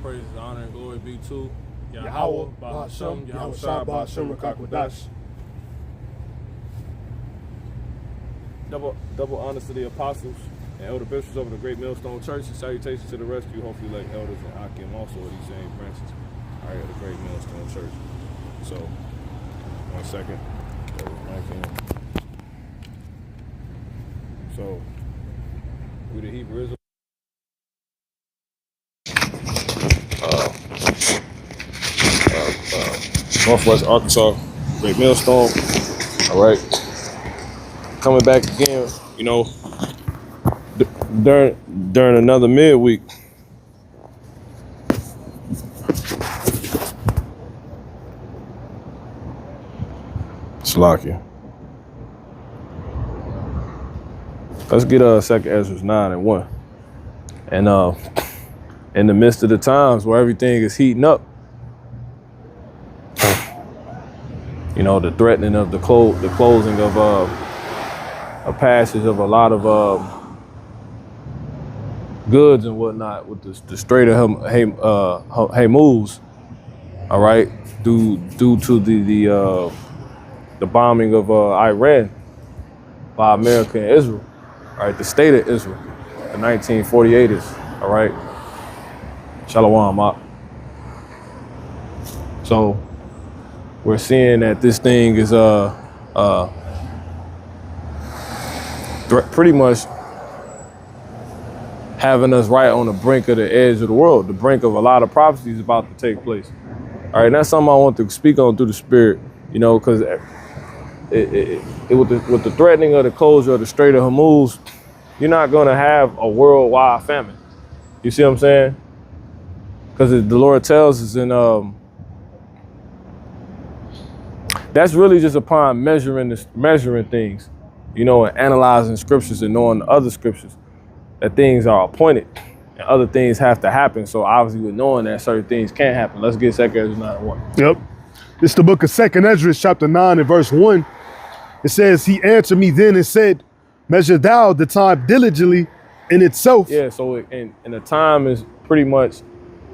praises, honor, and glory be to Yahweh, Ba'ashem, Yahweh Shai, Ba'ashem, Rakakwadash. Double honors to the apostles and elder bishops over the Great Millstone Church, and salutations to the rescue, hopefully like elders and Akim also of these same branches. All right, the Great Millstone Church. So, 1 second. So, we the Hebrew Northwest Arkansas, Great Millstone. All right, coming back again. You know, during another midweek. Slakia. Let's get 2nd Ezra 9 and 1. And in the midst of the times where everything is heating up, you know, the threatening of the closing of a passage of a lot of goods and whatnot with the Strait of Hormuz, all right, due to the bombing of Iran by America and Israel, all right, the state of Israel, the 1948ers, all right, Shalom, Ak. So we're seeing that this thing is pretty much having us right on the brink of the edge of the world, the brink of a lot of prophecies about to take place. All right, and that's something I want to speak on through the Spirit, you know, because with the threatening of the closure of the Strait of Hormuz, you're not going to have a worldwide famine. You see what I'm saying? Because the Lord tells us in that's really just upon measuring things, you know, and analyzing scriptures and knowing other scriptures, that things are appointed and other things have to happen. So obviously with knowing that certain things can't happen. Let's get 2nd Ezra 9 and 1. Yep. It's the book of 2nd Ezra, chapter 9 and verse 1. It says, he answered me then and said, measure thou the time diligently in itself. Yeah, so and the time is pretty much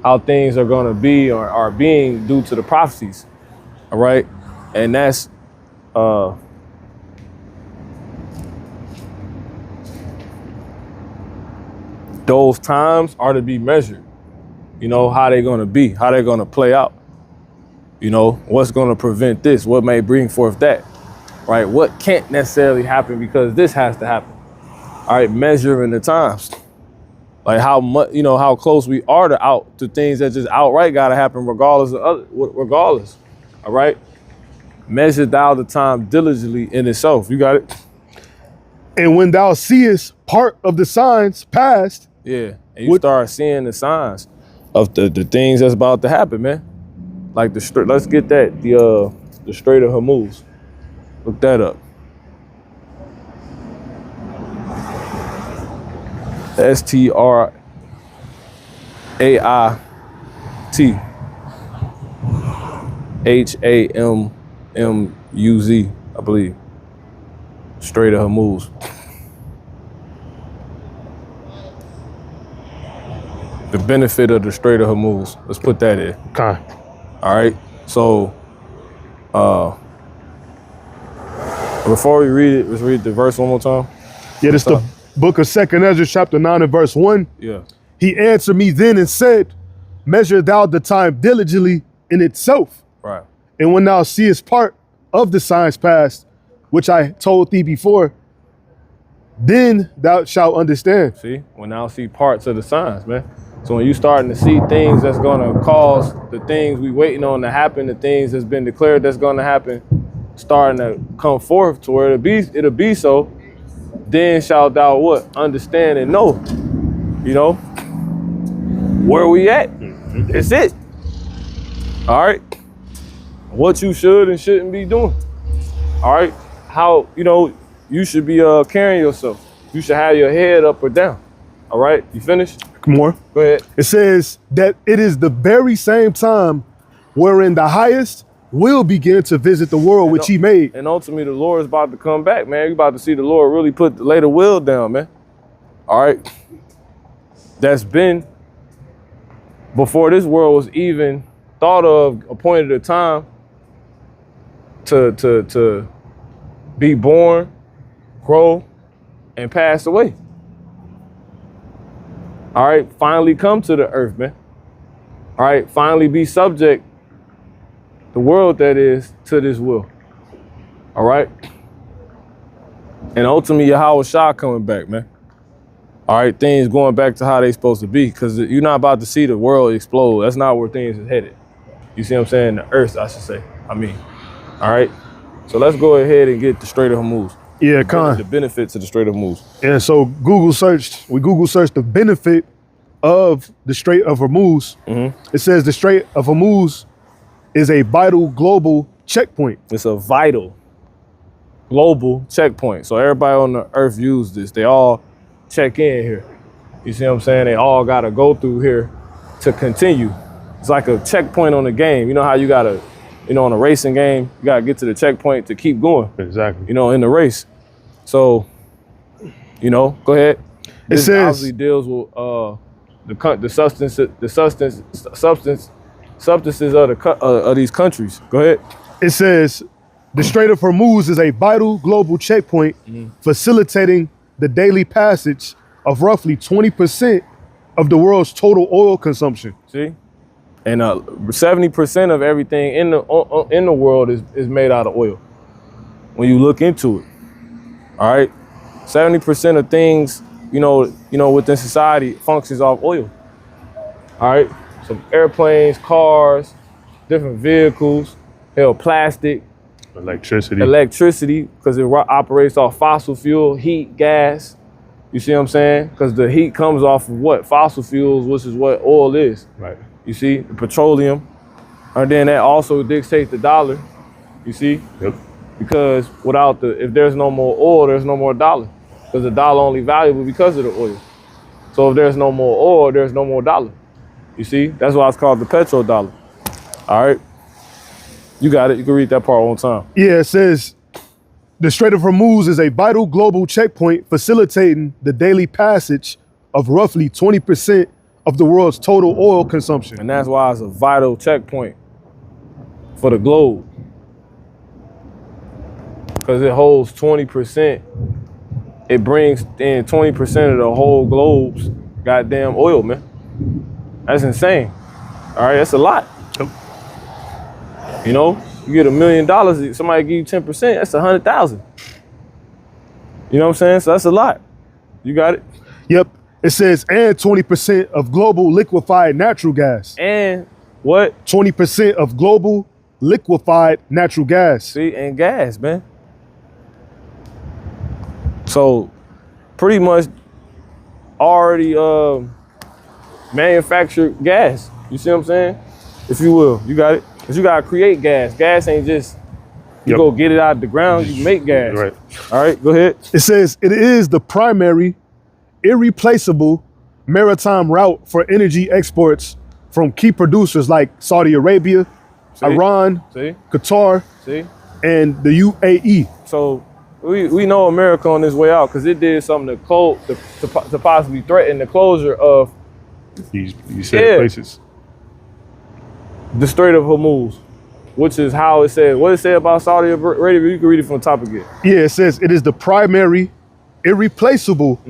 how things are going to be or are being due to the prophecies. All right. And that's those times are to be measured. You know, how they're going to be, how they're going to play out. You know, what's going to prevent this? What may bring forth that? Right? What can't necessarily happen because this has to happen. All right, measuring the times. Like how much, you know, how close we are to things that just outright got to happen regardless of regardless. All right? Measure thou the time diligently in itself. You got it? And when thou seest part of the signs past. Yeah, and you start seeing the signs of the things that's about to happen, man. Like let's get that, the Strait of Hormuz. Look that up. STRAITHAMMUZ, I believe. Strait of Hormuz. The benefit of the Strait of Hormuz. Let's put that in. Okay. All right. So, before we read it, let's read the verse one more time. Yeah, this is the book of 2nd Ezra, chapter 9 and verse 1. Yeah. He answered me then and said, measure thou the time diligently in itself. Right. And when thou seest part of the signs past, which I told thee before, then thou shalt understand. See, when thou see parts of the signs, man. So when you starting to see things that's gonna cause the things we waiting on to happen, the things that's been declared that's gonna happen, starting to come forth to where it'll be so, then shalt thou what? Understand and know, you know, where we at. That's it. All right. What you should and shouldn't be doing. All right. How, you know, you should be carrying yourself. You should have your head up or down. All right. You finished? More. Go ahead. It says that it is the very same time wherein the highest will begin to visit the world which he made. And ultimately the Lord is about to come back, man. You're about to see the Lord really lay the will down, man. All right. That's been before this world was even thought of, appointed a time to be born, grow, and pass away. All right, finally come to the earth, man. All right, finally be subject, the world that is, to this will. All right? And ultimately, Yahweh Shah coming back, man. All right, things going back to how they supposed to be, because you're not about to see the world explode. That's not where things is headed. You see what I'm saying? The earth, I should say. All right? So let's go ahead and get the Strait of Hormuz. Yeah, Khan. The benefits of the Strait of Hormuz. And so we Google searched the benefit of the Strait of Hormuz. It says the Strait of Hormuz is a vital global checkpoint. It's a vital global checkpoint. So everybody on the earth use this. They all check in here. You see what I'm saying? They all got to go through here to continue. It's like a checkpoint on the game. You know how you got to, on a racing game, you got to get to the checkpoint to keep going. Exactly. In the race. So, go ahead. It says obviously deals with the substances of these countries. Go ahead. It says the Strait of Hormuz is a vital global checkpoint facilitating the daily passage of roughly 20% of the world's total oil consumption. See? And 70% of everything in the world is made out of oil. When you look into it, all right, 70% of things, within society functions off oil. All right, so airplanes, cars, different vehicles, plastic, electricity, because it operates off fossil fuel, heat, gas. You see what I'm saying? Because the heat comes off of what? Fossil fuels, which is what oil is. Right. You see, the petroleum. And then that also dictates the dollar. You see? Yep. Because if there's no more oil, there's no more dollar. Because the dollar only valuable because of the oil. So if there's no more oil, there's no more dollar. You see? That's why it's called the petrodollar. All right? You got it. You can read that part one time. Yeah, it says the Strait of Hormuz is a vital global checkpoint facilitating the daily passage of roughly 20% of the world's total oil consumption. And that's why it's a vital checkpoint for the globe. Because it holds 20%. It brings in 20% of the whole globe's goddamn oil, man. That's insane. All right, that's a lot. You get $1 million, somebody give you 10%, that's 100,000. You know what I'm saying? So that's a lot. You got it? Yep. It says, and 20% of global liquefied natural gas. And what? 20% of global liquefied natural gas. See, and gas, man. So pretty much already manufactured gas. You see what I'm saying? If you will, you got it. Because you got to create gas. Gas ain't just, you go get it out of the ground, you make gas. Right. All right, go ahead. It says it is the primary, irreplaceable maritime route for energy exports from key producers like Saudi Arabia, Iran, Qatar, and the UAE. So we know America on this way out because it did something to possibly threaten the closure of these said places. The Strait of Hormuz, which is how it said. What it said about Saudi Arabia, you can read it from the top again. Yeah, it says it is the primary, irreplaceable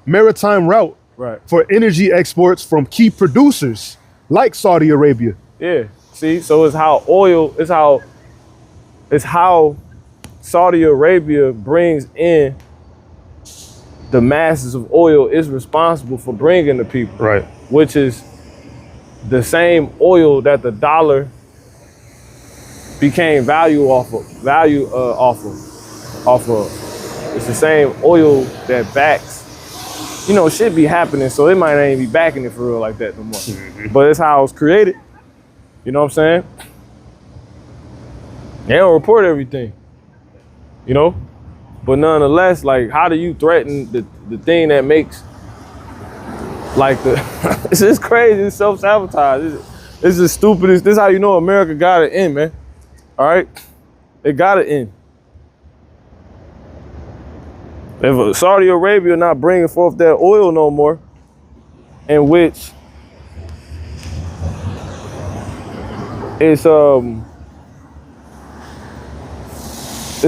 maritime route for energy exports from key producers like Saudi Arabia. Yeah, see, so it's how Saudi Arabia brings in the masses of oil, is responsible for bringing the people. Right. Which is the same oil that the dollar became value off of. It's the same oil that backs, shit be happening, so it might not even be backing it for real like that no more. But it's how it's created. You know what I'm saying? They don't report everything, But nonetheless, like, how do you threaten the thing that makes, like, it's just crazy, it's self-sabotage. It's the stupidest. This is how you know America got it in, man. All right? It got it in. If Saudi Arabia not bringing forth that oil no more, in which it's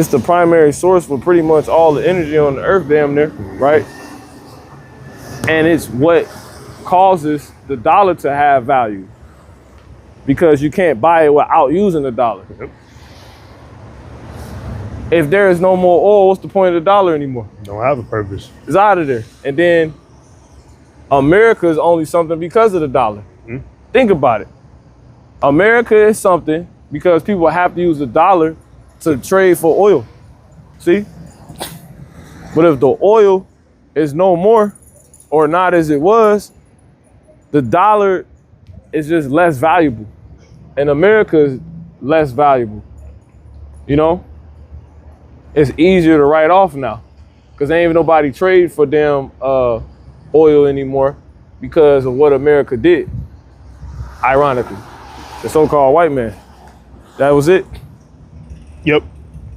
the primary source for pretty much all the energy on the earth, damn near, right? And it's what causes the dollar to have value, because you can't buy it without using the dollar. Yep. If there is no more oil, what's the point of the dollar anymore? Don't have a purpose. It's out of there. And then America is only something because of the dollar. Mm-hmm. Think about it. America is something because people have to use the dollar to trade for oil. See? But if the oil is no more or not as it was, the dollar is just less valuable. And America is less valuable. You know? It's easier to write off now because ain't even nobody trade for damn oil anymore because of what America did. Ironically, the so-called white man. That was it. Yep.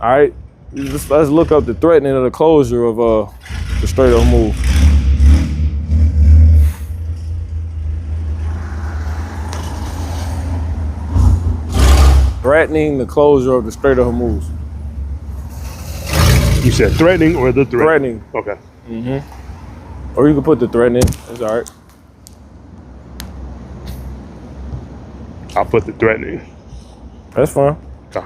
All right, let's look up the threatening of the closure of the Strait of Hormuz. Threatening the closure of the Strait of Hormuz. You said threatening or the threat? Threatening. Okay. Mm-hmm. Or you can put the threatening. It's all right. I'll put the threatening. That's fine. Okay.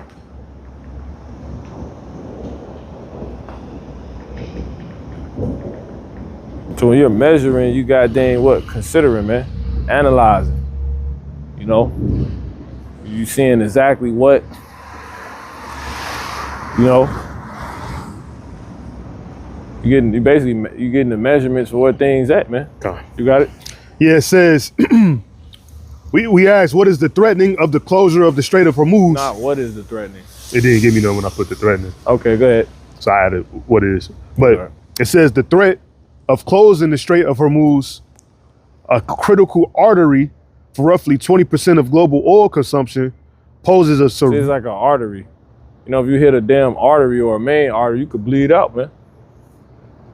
So when you're measuring, you goddamn what? Considering, man. Analyzing. You know? You seeing exactly what, you know? You getting the measurements for what things at, man. Okay. You got it? Yeah, it says, we asked, what is the threatening of the closure of the Strait of Hormuz? Not what is the threatening. It didn't give me none when I put the threatening. Okay, go ahead. So I added what it is. But right. It says the threat of closing the Strait of Hormuz, a critical artery for roughly 20% of global oil consumption, poses a It's like an artery. You know, if you hit a damn artery or a main artery, you could bleed out, man.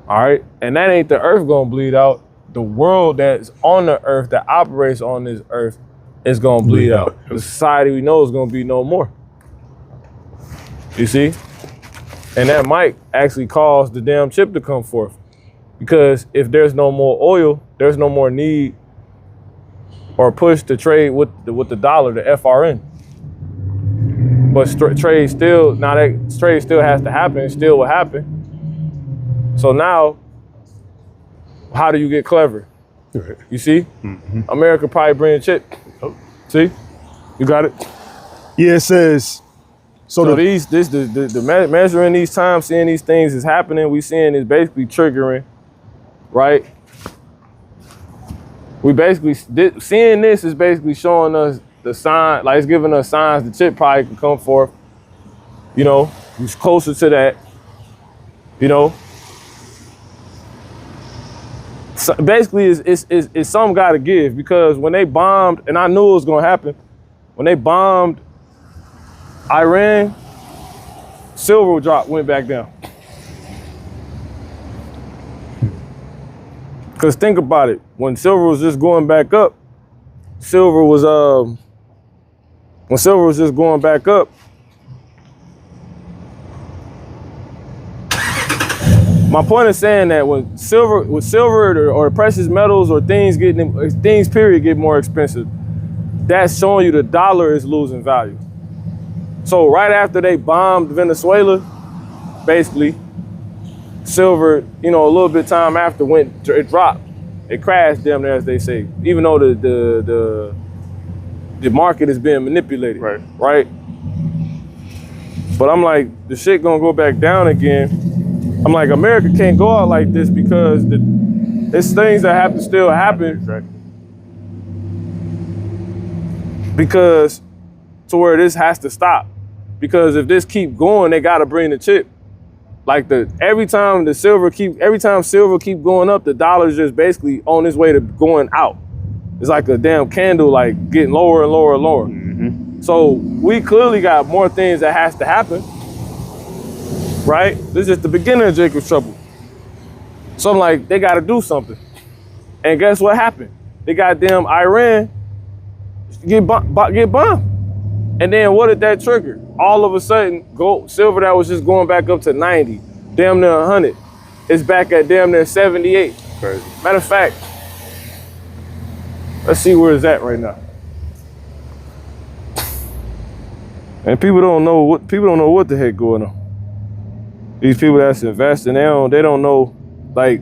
All right, and that ain't the earth gonna bleed out. The world that's on the earth, that operates on this earth, is gonna bleed out. The society we know is gonna be no more. You see? And that might actually cause the damn chip to come forth. Because if there's no more oil, there's no more need or push to trade with the dollar, the FRN. But trade still has to happen. It still will happen. So now, how do you get clever? Right. You see? Mm-hmm. America probably bring a chip. Oh. See? You got it? Yeah, it says. So the measuring these times, seeing these things is happening, we seeing is basically triggering, right? We basically, seeing this is basically showing us the sign, like it's giving us signs the chip probably can come forth. You know, it's closer to that, you know. So basically, it's something got to give, because when they bombed, and I knew it was going to happen, when they bombed Iran, silver went back down. Because think about it, when silver was just going back up, my point is saying that when silver or precious metals or things period get more expensive, that's showing you the dollar is losing value. So right after they bombed Venezuela, basically, silver, you know, a little bit time after it dropped. It crashed damn near, as they say, even though the market is being manipulated. Right? But I'm like, the shit gonna go back down again. I'm like, America can't go out like this, because there's things that have to still happen. Exactly. Because to where this has to stop. Because if this keep going, they gotta bring the chip. Like every time silver keep going up, the dollar's just basically on its way to going out. It's like a damn candle, like getting lower and lower and lower. Mm-hmm. So we clearly got more things that has to happen. Right? This is just the beginning of Jacob's trouble. So I'm like, they got to do something. And guess what happened? They got damn Iran get bombed. And then what did that trigger? All of a sudden, gold, silver that was just going back up to 90, damn near 100, is back at damn near 78. Crazy. Matter of fact, let's see where it's at right now. And people don't know what the heck going on. These people that's investing, they don't know, like,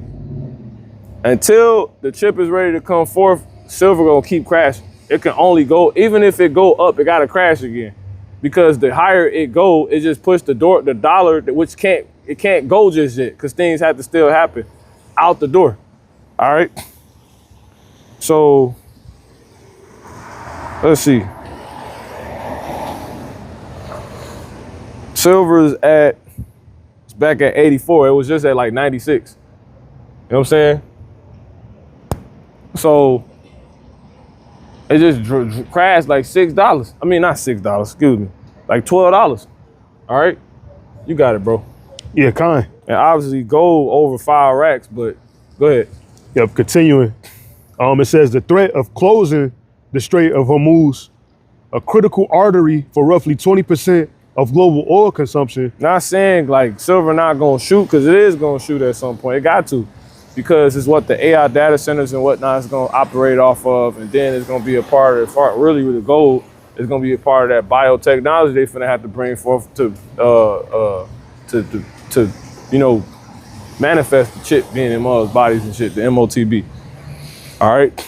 until the chip is ready to come forth, silver gonna keep crashing. It can only go, even if it go up, it gotta crash again. Because the higher it go, it just push the dollar, which it can't go just yet, because things have to still happen, out the door. All right. So let's see. Silver is it's back at 84. It was just at like 96. You know what I'm saying? So it just crashed like $6. I mean, not $6, excuse me, like $12. All right, you got it, bro. Yeah, kind. And obviously gold over 5 racks, but go ahead. Yep, continuing. It says the threat of closing the Strait of Hormuz, a critical artery for roughly 20% of global oil consumption. Not saying like silver not gonna shoot, because it is gonna shoot at some point. It got to, because it's what the AI data centers and whatnot is gonna operate off of, and then it's gonna be a part of it. Really, with the gold, it's gonna be a part of that biotechnology they finna have to bring forth to you know, manifest the chip being in mother's bodies and shit, the MOTB. All right,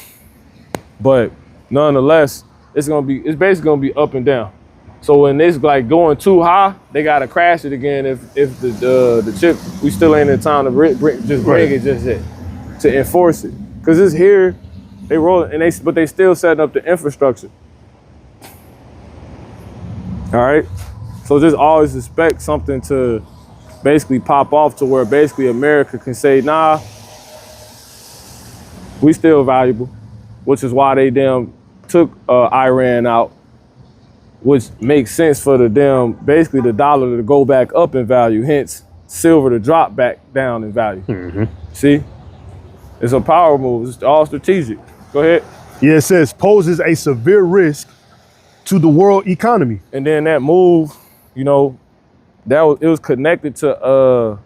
but nonetheless, it's basically gonna be up and down. So when it's like going too high, they gotta crash it again. If the chip, we still ain't in time to bring it just yet to enforce it, because it's here. They roll it, but they still setting up the infrastructure. All right, so just always expect something to basically pop off to where basically America can say, nah, we still valuable, which is why they took Iran out, which makes sense for basically the dollar to go back up in value, hence silver to drop back down in value. Mm-hmm. See? It's a power move. It's all strategic. Go ahead. Yeah, it says poses a severe risk to the world economy. And then that move, you know, it was connected to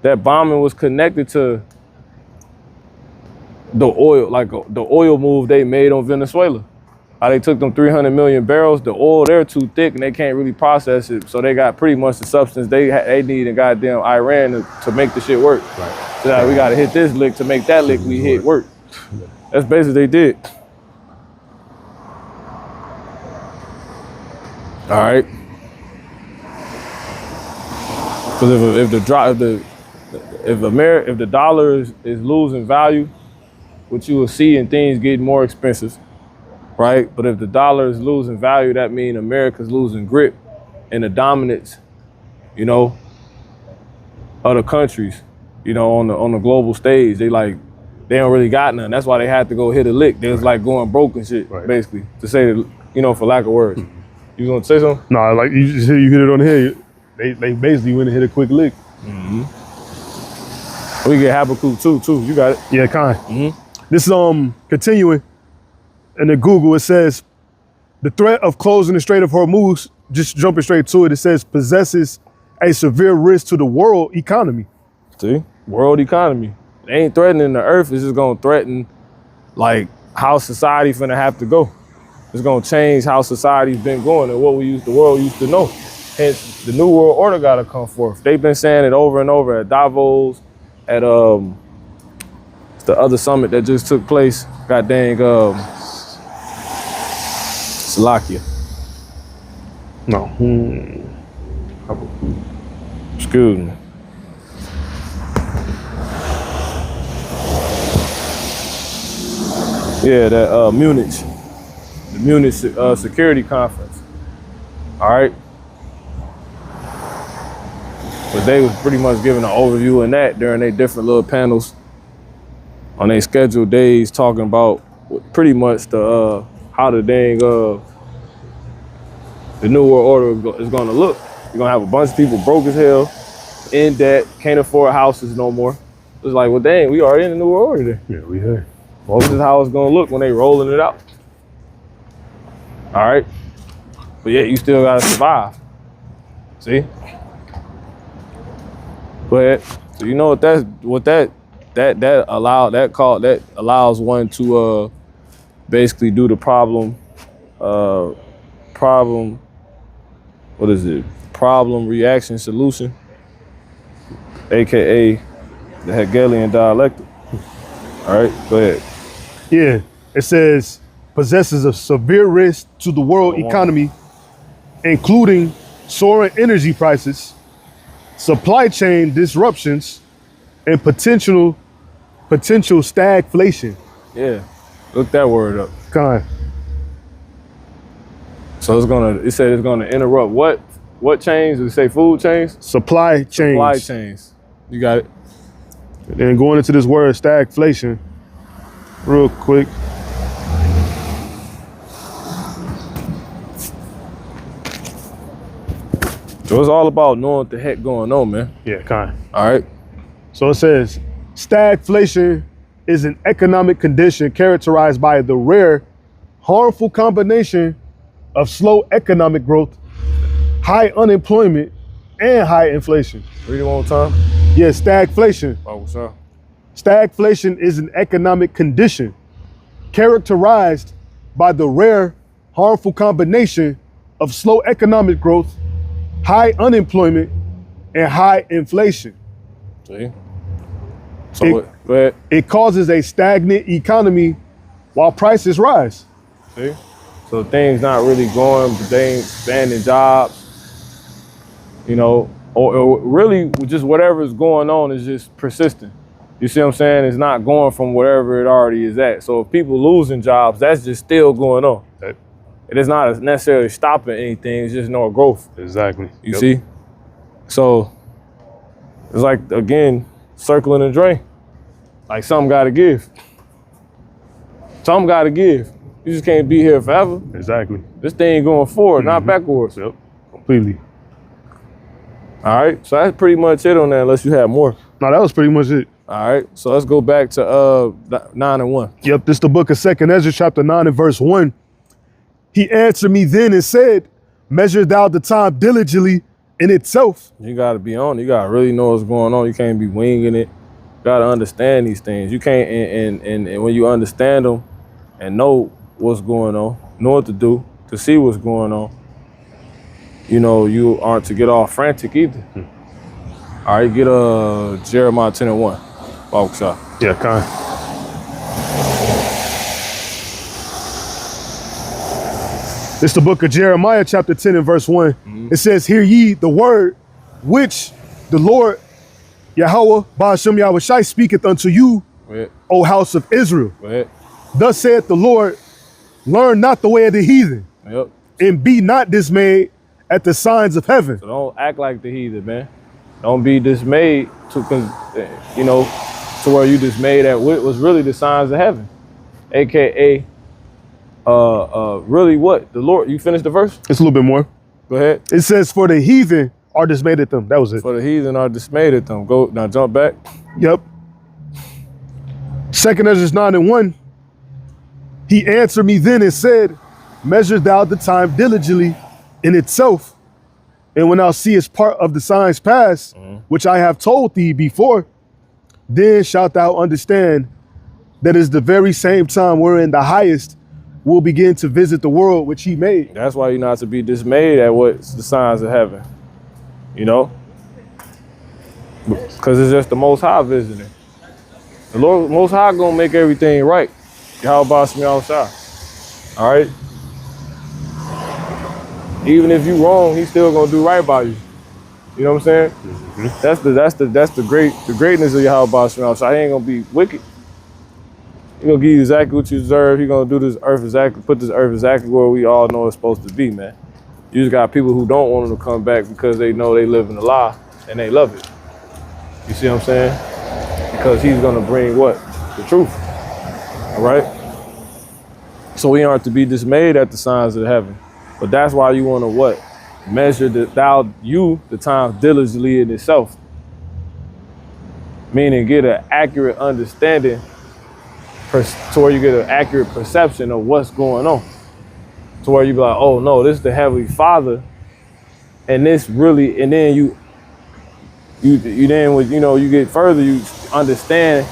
that bombing was connected to the oil, like the oil move they made on Venezuela. How they took them 300 million barrels, the oil, they're too thick and they can't really process it. So they got pretty much the substance they need in goddamn Iran to make the shit work. Right. So we gotta hit this lick to make that lick we hit work. That's basically what they did. All right. Because if the dollar is losing value, what you will see in things getting more expensive, right? But if the dollar is losing value, that means America's losing grip and the dominance, you know, of the countries, you know, on the global stage. They don't really got none. That's why they had to go hit a lick. They was like going broke and shit, basically, to say that, you know, for lack of words. You gonna say something? No, like you hit it on the head. They basically went and hit a quick lick. Mm-hmm. We get Habakkuk too. You got it. Yeah, kind. Mm-hmm. This continuing, and in Google it says the threat of closing the Strait of Hormuz, just jumping straight to it, it says possesses a severe risk to the world economy. See, world economy. It ain't threatening the earth. It's just gonna threaten like how society finna have to go. It's gonna change how society's been going and what the world used to know. Hence, the New World Order gotta come forth. They've been saying it over and over at Davos, at the other summit that just took place. God dang, Slovakia. No. Excuse me. Yeah, that Munich. The Munich Security Conference. All right. But they was pretty much giving an overview in that during their different little panels on their scheduled days, talking about pretty much the how the dang the New World Order is gonna look. You're gonna have a bunch of people broke as hell, in debt, can't afford houses no more. It's like, well, dang, we already in the New World Order there. Yeah, we are. Well, this is how it's gonna look when they rolling it out. All right. but yet you still gotta survive. See? But so you know that allows one to basically do the problem what is it? Problem reaction solution, aka the Hegelian dialectic. All right, go ahead. Yeah, it says possesses a severe risk to the world economy, including soaring energy prices, supply chain disruptions, and potential stagflation. Yeah, look that word up. Kind. So it said it's gonna interrupt what chains? Did it say food chains? Supply chains. Supply chains. You got it. And going into this word stagflation, real quick. So it's all about knowing what the heck going on, man. Yeah, kind. All right. So it says stagflation is an economic condition characterized by the rare, harmful combination of slow economic growth, high unemployment, and high inflation. Read it one more time. Yeah, stagflation. Oh, what's up? Stagflation is an economic condition characterized by the rare, harmful combination of slow economic growth, high unemployment, and high inflation. See? So go ahead. It causes a stagnant economy while prices rise. See? So things not really going, but they ain't expanding jobs, you know, or really just whatever is going on is just persistent. You see what I'm saying? It's not going from wherever it already is at. So if people losing jobs, that's just still going on. Okay. It is not necessarily stopping anything. It's just no growth. Exactly. You see? So it's like, again, circling the drain. Like something got to give. Something got to give. You just can't be here forever. Exactly. This thing going forward, not backwards. Yep. Completely. All right. So that's pretty much it on that, unless you have more. No, that was pretty much it. All right. So let's go back to 9 and 1. Yep. This is the book of 2nd Ezra, chapter 9 and verse 1. He answered me then and said, measure thou the time diligently in itself. You got to be on. You got to really know what's going on. You can't be winging it. You got to understand these things. You can't, and when you understand them and know what's going on, know what to do, to see what's going on, you know, you aren't to get all frantic either. All right, get Jeremiah 10 and 1. Boxer. Yeah, kind. It's the book of Jeremiah, chapter 10 and verse 1. It says, hear ye the word which the Lord Yahweh Ba'ashem Yahushai speaketh unto you, O house of Israel. Thus saith the Lord, learn not the way of the heathen, and be not dismayed at the signs of heaven. So don't act like the heathen, man. Don't be dismayed to where you dismayed at what was really the signs of heaven, aka really what the Lord. You finished the verse? It's a little bit more. Go ahead. It says, for the heathen are dismayed at them. That was it. For the heathen are dismayed at them. Go now, jump back. Yep. 2nd Ezra 9 and 1. He answered me then and said, measure thou the time diligently in itself, and when thou seest part of the signs pass, which I have told thee before, then shalt thou understand that is the very same time wherein the highest will begin to visit the world which he made. That's why you're not to be dismayed at what's the signs of heaven, you know? Because it's just the Most High visiting. The Lord Most High gonna make everything right. How about me outside? All right? Even if you wrong, he's still gonna do right by you. You know what I'm saying? That's the greatness of Yahweh Ba'ashem outside. He ain't gonna be wicked. He gonna give you exactly what you deserve. He gonna do this earth exactly, put this earth exactly where we all know it's supposed to be, man. You just got people who don't want him to come back because they know they live in a lie and they love it. You see what I'm saying? Because he's gonna bring what? The truth. All right? So we aren't to be dismayed at the signs of heaven. But that's why you wanna what? Measure the time diligently in itself. Meaning get an accurate understanding to where you get an accurate perception of what's going on. to where you be like, oh no, this is the Heavenly Father, and this really, and then you then with you get further, you understand,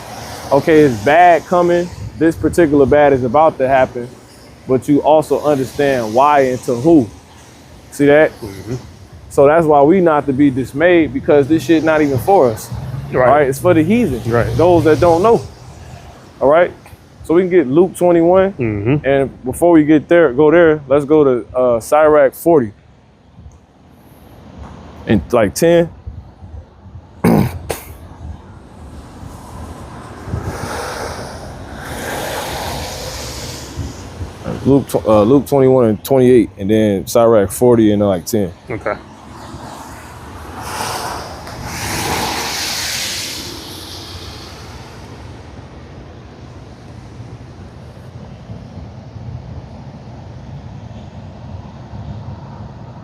okay, it's bad coming. This particular bad is about to happen, but you also understand why and to who. See that? Mm-hmm. So that's why we not to be dismayed, because this shit not even for us. Right? It's for the heathen. Right. Those that don't know. All right. So we can get Luke 21. Mm-hmm. And before we go there, let's go to Sirach 40. And like 10. Luke 21 and 28, and then Sirach 40 and like 10. Okay.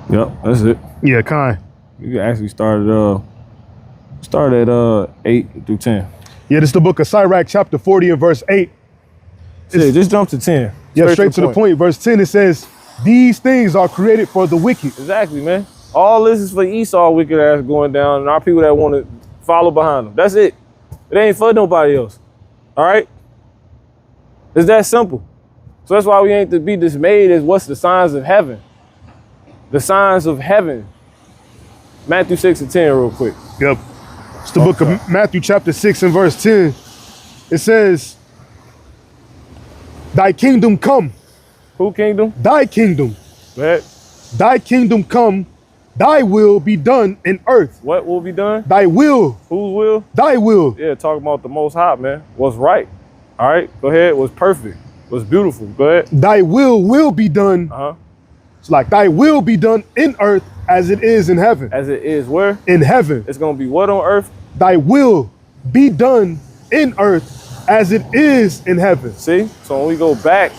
Yep, that's it. Yeah, kind. You can actually start at 8 through 10. Yeah, this is the book of Sirach, chapter 40 and verse 8. Just jump to 10. Straight to the point. Verse 10, it says, these things are created for the wicked. Exactly, man. All this is for Esau wicked ass going down, and our people that want to follow behind them. That's it. It ain't for nobody else. All right? It's that simple. So that's why we ain't to be dismayed as what's the signs of heaven. The signs of heaven. Matthew 6 and 10 real quick. Yep. It's the book of Matthew chapter 6 and verse 10. It says, thy kingdom come. Who kingdom? Thy kingdom. What? Thy kingdom come. Thy will be done in earth. What will be done? Thy will. Whose will? Thy will. Yeah, talking about the Most High, man. What's right. All right, go ahead. What's perfect. What's beautiful. Go ahead. Thy will be done. Uh-huh. It's like thy will be done in earth as it is in heaven. As it is where? In heaven. It's going to be what on earth? Thy will be done in earth as it is in heaven. See? So when we go back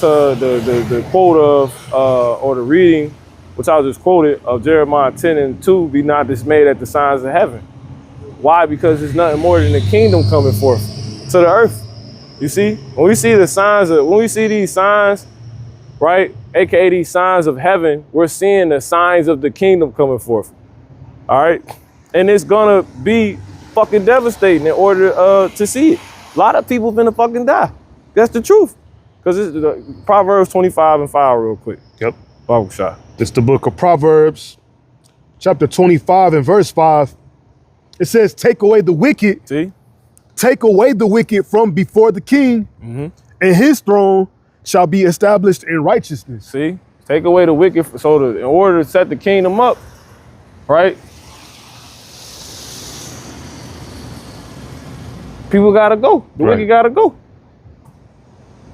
to the quote of, or the reading, which I just quoted, of Jeremiah 10 and 2, be not dismayed at the signs of heaven. Why? Because it's nothing more than the kingdom coming forth to the earth. You see? When we see the signs when we see these signs, right, aka these signs of heaven, we're seeing the signs of the kingdom coming forth. All right? And it's gonna be fucking devastating in order to see it. A lot of people finna fucking die. That's the truth. Because it's Proverbs 25 and 5 real quick. Yep. Bible shot. It's the book of Proverbs, chapter 25 and verse 5. It says, take away the wicked. See? Take away the wicked from before the king, and his throne shall be established in righteousness. See? Take away the wicked. So in order to set the kingdom up, right? People gotta go. The wicked gotta go.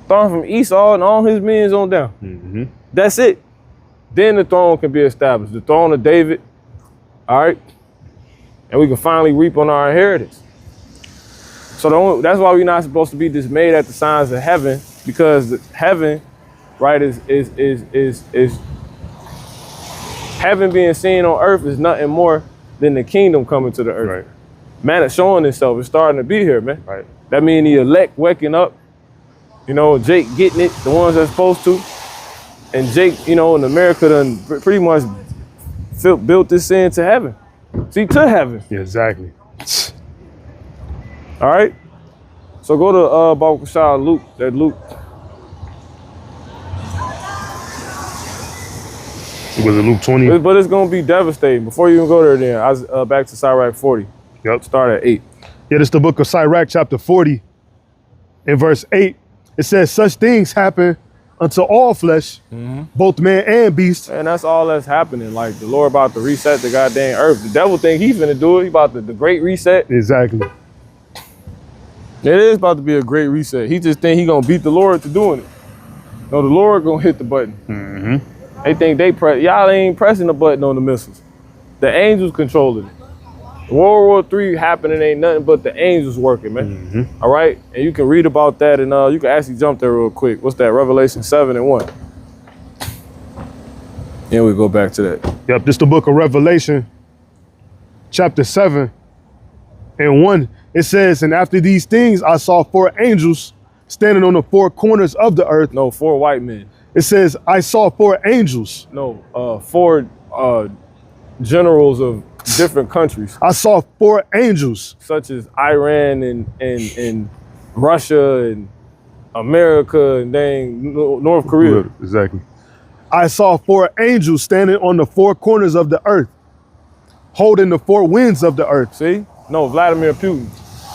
Starting from Esau and all his minions on down. That's it. Then the throne can be established. The throne of David. All right. And we can finally reap on our inheritance. So that's why we're not supposed to be dismayed at the signs of heaven, because heaven, right, is heaven being seen on earth is nothing more than the kingdom coming to the earth. Right. Man, it's showing itself. It's starting to be here, man. Right. That means the elect waking up. You know, Jake getting it, the ones that's supposed to. And Jake, you know, in America done pretty much built this sin to heaven. See, to heaven. Yeah, exactly. All right. So go to Bible Shah, Luke. Was it Luke 20? But it's gonna be devastating. Before you even go there, then I was back to Sirach 40. Yep. Start at 8. Yeah, this is the book of Sirach, chapter 40, in verse 8. It says, such things happen unto all flesh, both man and beast. And that's all that's happening. Like the Lord about to reset the goddamn earth. The devil think he's finna do it. He about the great reset. Exactly. It is about to be a great reset. He just think he gonna beat the Lord to doing it. No, the Lord gonna hit the button. They think y'all ain't pressing the button on the missiles. The angels controlling it. World War III happening ain't nothing but the angels working, man. All right? And you can read about that, and you can actually jump there real quick. What's that? Revelation 7 and 1. And we go back to that. Yep, this is the book of Revelation, chapter 7 and 1. It says, and after these things, I saw 4 angels standing on the 4 corners of the earth. No, 4 white men. It says, I saw 4 angels. No, 4 generals of different countries. I saw 4 angels. Such as Iran and Russia and America and dang North Korea. Exactly. I saw 4 angels standing on the 4 corners of the earth, holding the 4 winds of the earth. See? No, Vladimir Putin.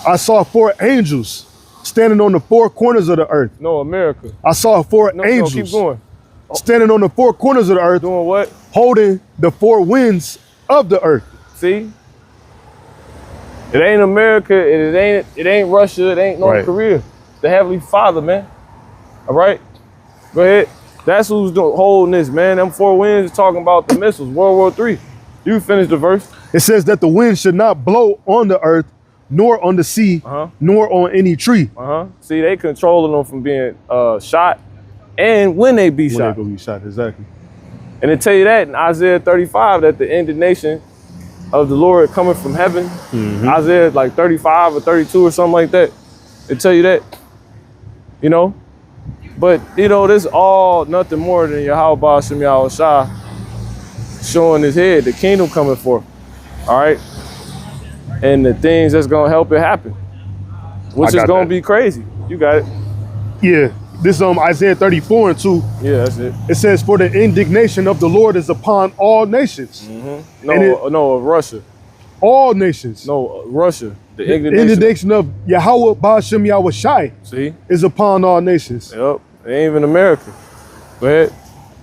I saw 4 angels standing on the 4 corners of the earth. No, America. I saw 4 angels keep going. standing on the 4 corners of the earth. Doing what? Holding the 4 winds of the earth. See? It ain't America, it ain't Russia, it ain't North Korea. The Heavenly Father, man. All right? Go ahead. That's who's holding this, man. Them 4 winds talking about the missiles, World War III. You finish the verse. It says that the wind should not blow on the earth, nor on the sea, nor on any tree. See, they controlling them from being shot and when they be shot. When they be shot, exactly. And they tell you that in Isaiah 35, that the indignation of the Lord coming from heaven. Isaiah like 35 or 32 or something like that. They tell you that, you know. But, you know, this all nothing more than Yahweh Ba'ashem Yahweh Shah showing his head, the kingdom coming forth, all right? And the things that's gonna help it happen, which is gonna be crazy. You got it. Yeah, this Isaiah 34 and 2. Yeah, that's it. It says, for the indignation of the Lord is upon all nations. No, of Russia. All nations. No, Russia. The indignation of Yahweh Ba'ashem Yahweh Shai is upon all nations. Yep, it ain't even America. Go ahead.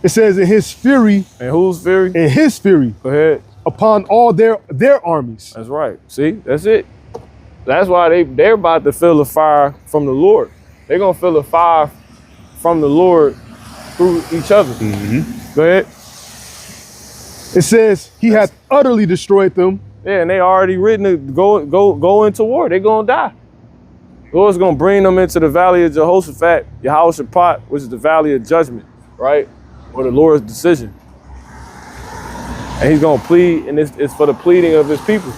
It says in his fury. And whose fury? In his fury. Go ahead. Upon all their armies. That's right. See, that's it. That's why they're about to feel the fire from the Lord. They're gonna feel the fire from the Lord through each other. Go ahead. It says he hath utterly destroyed them. Yeah, and they already written to go into war. They're gonna die. The Lord's gonna bring them into the valley of Jehoshaphat, Yehoshaphat, which is the valley of judgment, right? Or the Lord's decision. And he's gonna plead, and it's for the pleading of his people,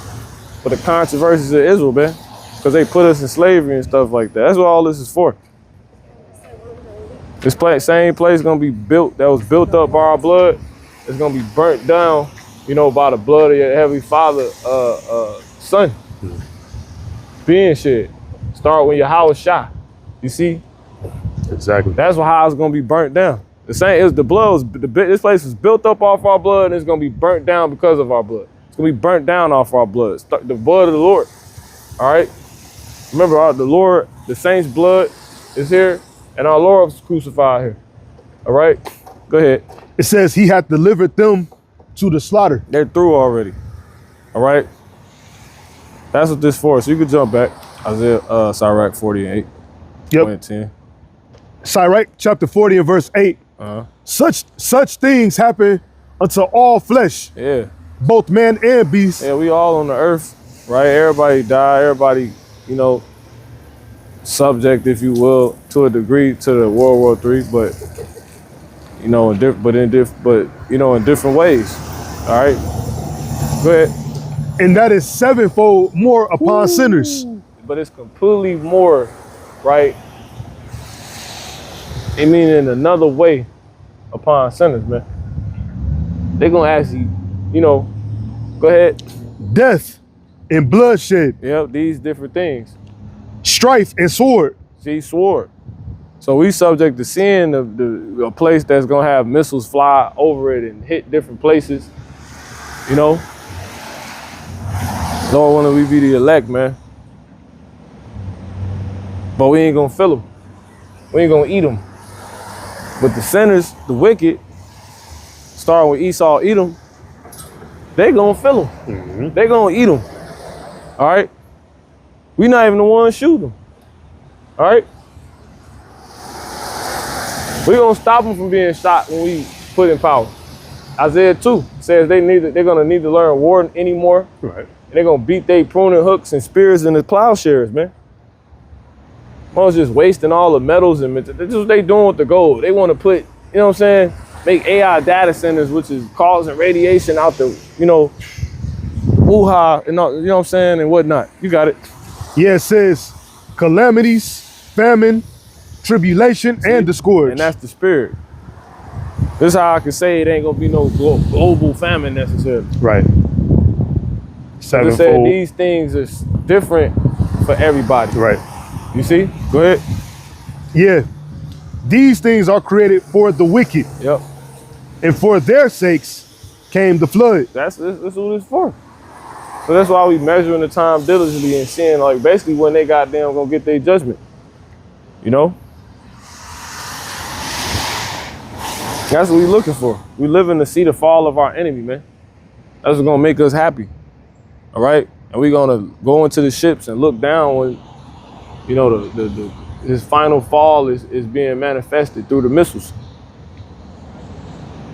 for the controversies of Israel, man. Because they put us in slavery and stuff like that. That's what all this is for. This same place is gonna be built, that was built up by our blood. It's gonna be burnt down, you know, by the blood of your Heavenly Father, son. Being shed. Start when Yahweh Shah. You see? Exactly. That's how it's gonna be burnt down. The same is the blood. This place was built up off our blood, and it's gonna be burnt down because of our blood. It's gonna be burnt down off our blood. The blood of the Lord. All right. Remember, the Lord, the saints' blood is here, and our Lord was crucified here. All right. Go ahead. It says he hath delivered them to the slaughter. They're through already. All right. That's what this for. So you can jump back. Isaiah, Sirach 48. Yep. 10. Sirach chapter 40 and verse 8. Such things happen unto all flesh. Yeah. Both man and beast. Yeah, we all on the earth, right? Everybody die. Everybody, you know, subject, if you will, to a degree to the World War III, but you know, in different ways. All right. Go ahead. And that is 7-fold more upon sinners. But it's completely more, right? I mean, in another way upon sinners, man. They're gonna actually, you know, go ahead. Death and bloodshed. Yep, these different things. Strife and sword. See, sword. So we subject to seeing a place that's gonna have missiles fly over it and hit different places, you know? Lord, when we be the elect, man. But we ain't gonna fill them. We ain't gonna eat them. But the sinners, the wicked, starting with Esau, Edom, they gonna fill them. They gonna eat them. All right? We not even the ones shoot them. All right? We gonna stop them from being shot when we put in power. Isaiah 2 says they're gonna need to learn war anymore. Right. And they're gonna beat their pruning hooks and spears and the plowshares, man. Well, just wasting all the metals and that's what they doing with the gold. They want to put, you know what I'm saying, make AI data centers, which is causing radiation out the, you know, hoo-ha, and all, you know what I'm saying, and whatnot. You got it. Yeah, it says calamities, famine, tribulation, and discord. And that's the spirit. This is how I can say it ain't gonna be no global famine necessarily. Right. Like I said, these things are different for everybody. Right. You see? Go ahead. Yeah. These things are created for the wicked. Yep. And for their sakes came the flood. That's what it's for. So that's why we measuring the time diligently and seeing, like, basically when they goddamn gonna get their judgment. You know? That's what we looking for. We living to see the fall of our enemy, man. That's what's gonna make us happy. All right? And we gonna go into the ships and look down when, you know, his final fall is being manifested through the missiles.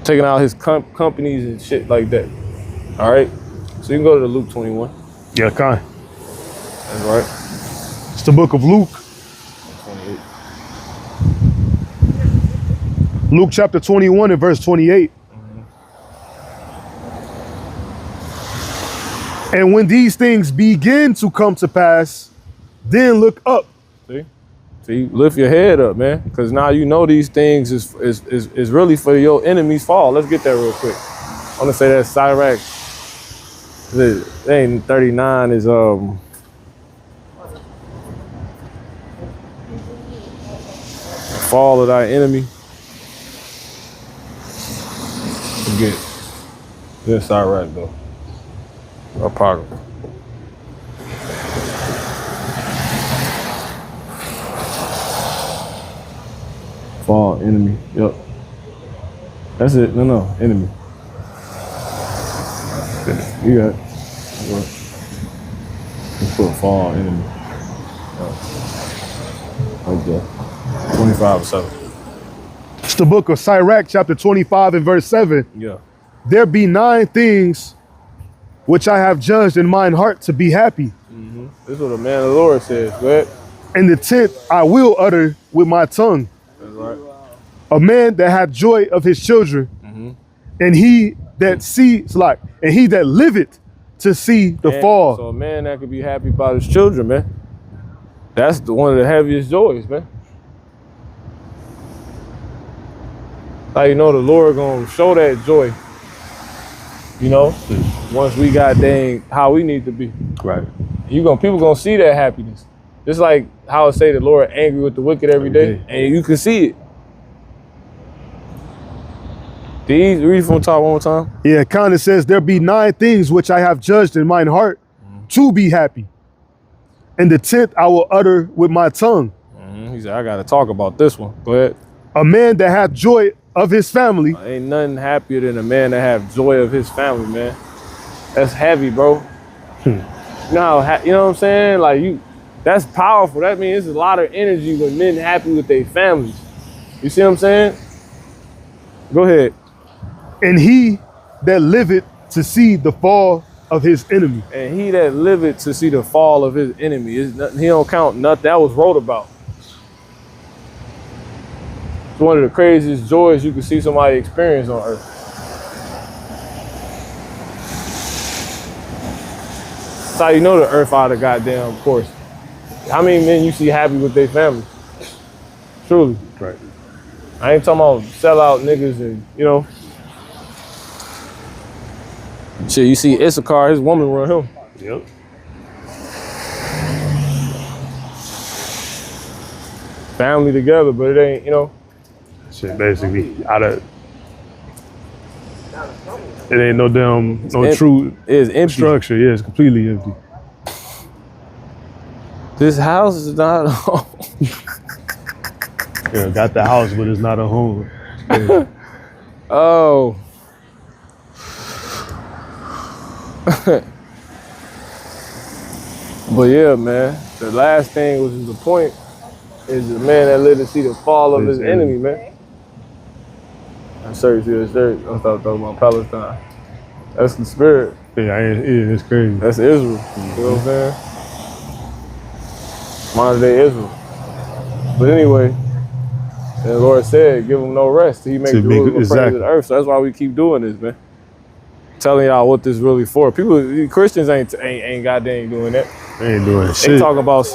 Taking out his companies and shit like that. All right? So you can go to Luke 21. Yeah, kind. That's right. It's the book of Luke. 28. Luke chapter 21 and verse 28. And when these things begin to come to pass, then look up. See, lift your head up, man, because now you know these things is really for your enemy's fall. Let's get that real quick. I want to say that Sirach, it ain't 39 is fall of thy enemy. Forget. This Sirach though. Apocrypha. Fall, enemy, yep. That's it, no, enemy. You got it. Let's put fall, enemy. Right there, 25:7. It's the book of Sirach, chapter 25 and verse 7. Yeah. There be 9 things which I have judged in mine heart to be happy. Mm-hmm. This is what the man of the Lord says, right? And the 10th I will utter with my tongue. That's right. A man that hath joy of his children, and he that sees like, and he that liveth to see the fall. So a man that could be happy about his children, man. That's one of the heaviest joys, man. How you know the Lord gonna show that joy, you know, once we got dang how we need to be. Right. People gonna see that happiness. Just like how it say the Lord angry with the wicked every day, and you can see it. Read from the top one more time. Yeah, kind of says, there be 9 things which I have judged in mine heart to be happy. And the 10th I will utter with my tongue. He said, I got to talk about this one. Go ahead. A man that hath joy of his family. Ain't nothing happier than a man that have joy of his family, man. That's heavy, bro. Now, you know what I'm saying? Like, that's powerful. That means there's a lot of energy when men happy with their families. You see what I'm saying? Go ahead. And he that liveth to see the fall of his enemy. And he that liveth to see the fall of his enemy. He don't count nothing. That was wrote about. It's one of the craziest joys you can see somebody experience on earth. That's how you know the earth out of goddamn course. How many men you see happy with their family? Truly. Right. I ain't talking about sellout niggas and, you know. Shit, you see Issachar, his woman run him. Yep. Family together, but it ain't, you know. Shit, basically out of. It ain't no damn, no true empty structure. Yeah, it's completely empty. This house is not a home. Yeah, got the house, but it's not a home. Yeah. Oh. But yeah, man, the last thing, which is the point, is the man that lived to see the fall of his enemy, man. I'm sorry, see that shirt. I start talking about Palestine. That's the spirit. Yeah, it's crazy. That's Israel. You know what I'm saying? Modern day Israel. But anyway, the Lord said, give them no rest. He makes Jerusalem praise of the earth. So that's why we keep doing this, man. Telling y'all what this really for. People, Christians ain't goddamn doing that. They ain't doing shit. They talking about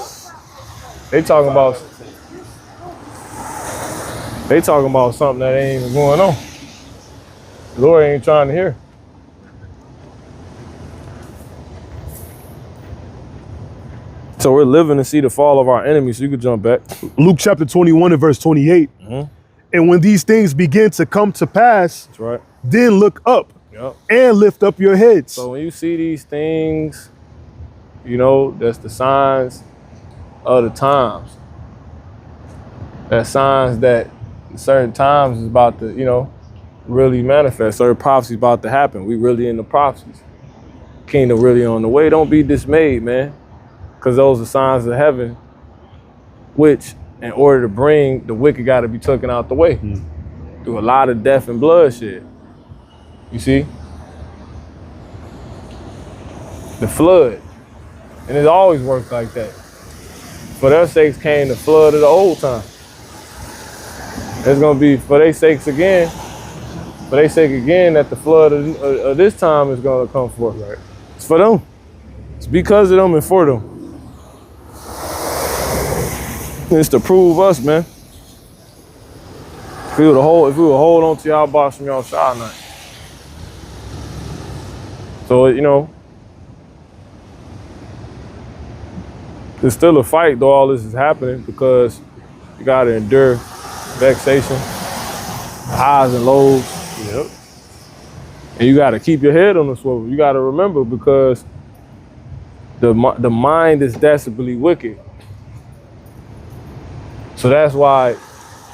something that ain't even going on. The Lord ain't trying to hear. So we're living to see the fall of our enemies. So you could jump back. Luke chapter 21 and verse 28. And when these things begin to come to pass, That's right. then look up and lift up your heads. So when you see these things, you know, that's the signs of the times. That's signs that certain times is about to, you know, really manifest. Certain prophecies about to happen. We really in the prophecies. Kingdom really on the way. Don't be dismayed, man. Because those are signs of heaven, which in order to bring the wicked got to be taken out the way through a lot of death and bloodshed. You see? The flood. And it always works like that. For their sakes came the flood of the old time. There's going to be, for their sakes again, that the flood of this time is going to come forth. Right. It's for them. It's because of them and for them. It's to prove us, man. If we would hold on to y'all boss from y'all shot night. So, you know, there's still a fight though all this is happening because you gotta endure vexation, highs and lows. Yep. And you gotta keep your head on the swivel. You gotta remember because the mind is desperately wicked. So that's why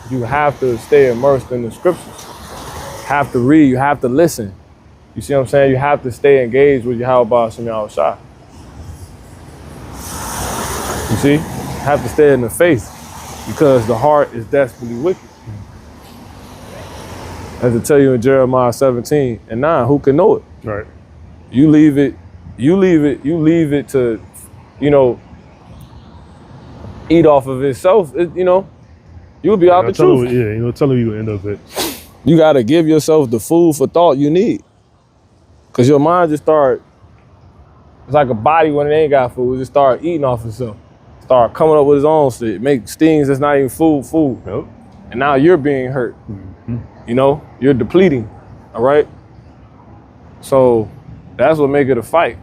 you have to stay immersed in the scriptures. You have to read, you have to listen. You see what I'm saying? You have to stay engaged with Yahweh Shem Yahushua. You see? You have to stay in the faith because the heart is desperately wicked. As I tell you in Jeremiah 17:9, who can know it? Right. You leave it to, you know, eat off of itself, you know, you'll be out the truth. Tell them you end up it. You got to give yourself the food for thought you need. Because your mind just start, it's like a body when it ain't got food, it just start eating off itself. Start coming up with its own shit. Make things that's not even food. Yep. And now you're being hurt. You know, you're depleting, all right? So that's what make it a fight,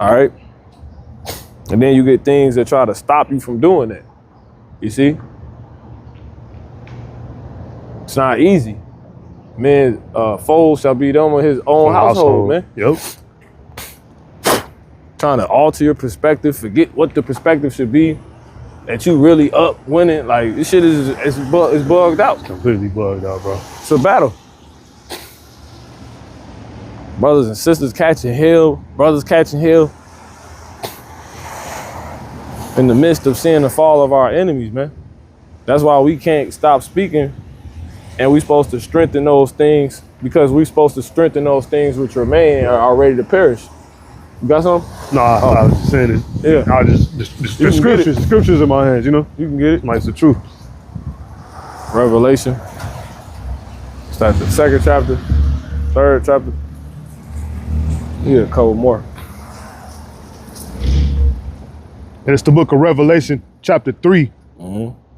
all right? And then you get things that try to stop you from doing that. You see? It's not easy. Man, foes shall be them in his own household, man. Yep. Trying to alter your perspective, forget what the perspective should be, that you really up winning. Like, this shit is bugged out. Completely bugged out, bro. It's a battle. Brothers and sisters catching hell, brothers catching hell. In the midst of seeing the fall of our enemies, man. That's why we can't stop speaking, and we're supposed to strengthen those things because we're supposed to strengthen those things which remain and are ready to perish. You got something? No, I was just saying it. Yeah. I just the scriptures in my hands, you know? You can get it. Like, it's the truth. Revelation. Start the 2nd chapter, 3rd chapter. Yeah, a couple more. And it's the book of Revelation, chapter 3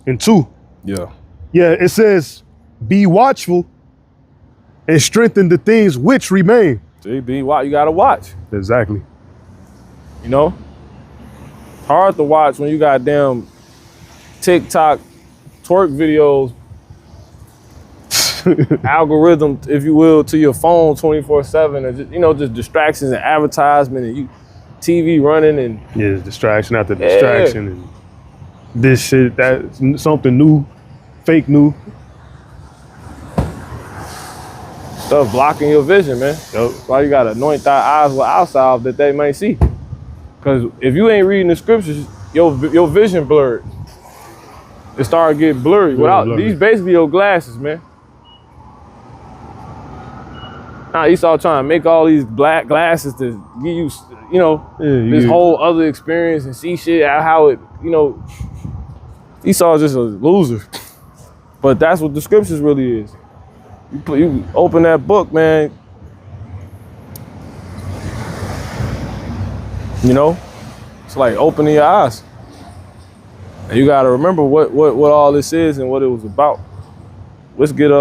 and 2. Yeah. Yeah, it says, be watchful and strengthen the things which remain. See, you gotta watch. Exactly. You know? It's hard to watch when you got damn TikTok twerk videos, algorithm, if you will, to your phone 24/7, or just, you know, just distractions and advertisement and TV running and distraction after distraction and this shit, that's something new, fake new. Stuff blocking your vision, man. That's why you gotta anoint thy eyes with eye salve that they may see. Cause if you ain't reading the scriptures, your vision blurred. It started getting blurry. These basically your glasses, man. Now Esau trying to make all these black glasses to give you, you know, this whole other experience and see shit how it, you know. Esau's just a loser. But that's what the scriptures really is. You open that book, man. You know, it's like opening your eyes. And you gotta remember what all this is and what it was about. Let's get